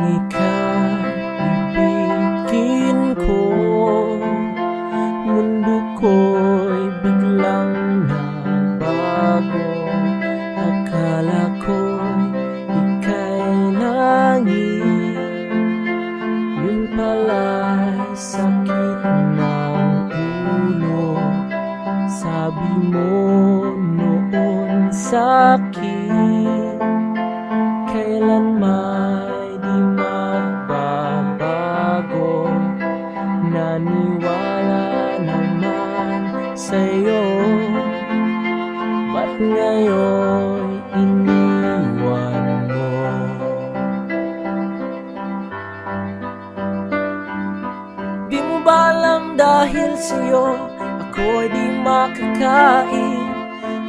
ikaw ibigin ko, mundo ko'y biglang nagbago. Akala ko'y ika'y langit, yun pala'y sakit ng ulo. Sabi mo noon sa'kin, kailan may di magbabago. Naniwala naman sa'yo, ba't ngayon iniwan mo? Di mo ba alam dahil sa'yo ako'y di makakain,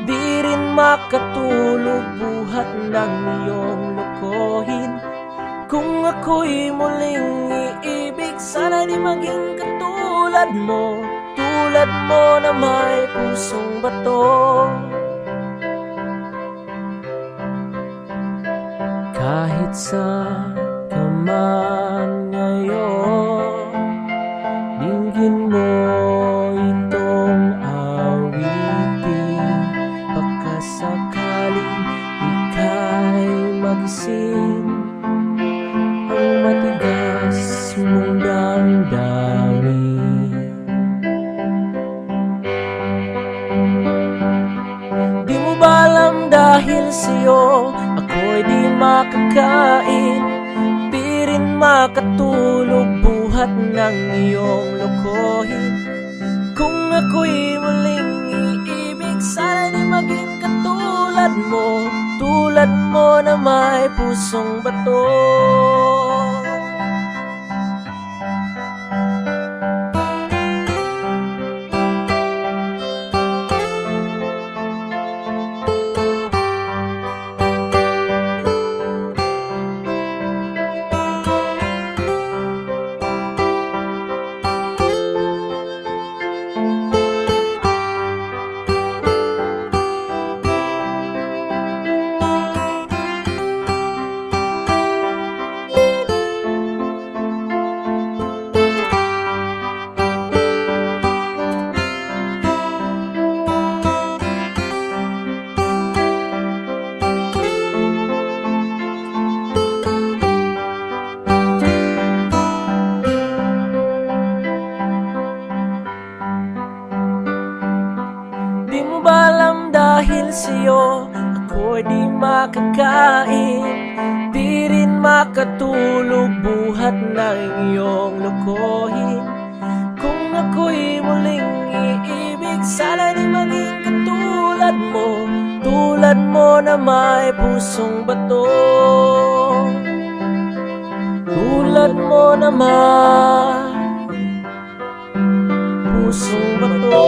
di rin makatulog, buhat ng iyong lokohin. Kung ako'y muling iibig, sana di maging katulad mo, tulad mo na may pusong bato. Kahit saan ka man ngayon, dinggin mo itong awitin. Baka sakaling ika'y magising, ang matigas mong damdamin. Di mo ba alam dahil sa'yo ako'y di makakain, di rin makatulog, buhat ng iyong lokohin. Kung ako'y muling iibig, sana di maging katulad mo, tulad mo na may pusong bato. Di mo ba alam dahil sa'yo ako'y di makakain, di rin makatulog, buhat ng iyong lokohin. Kung ako'y muling iibig, sana di maging katulad mo, tulad mo na may pusong bato. Tulad mo na may pusong bato.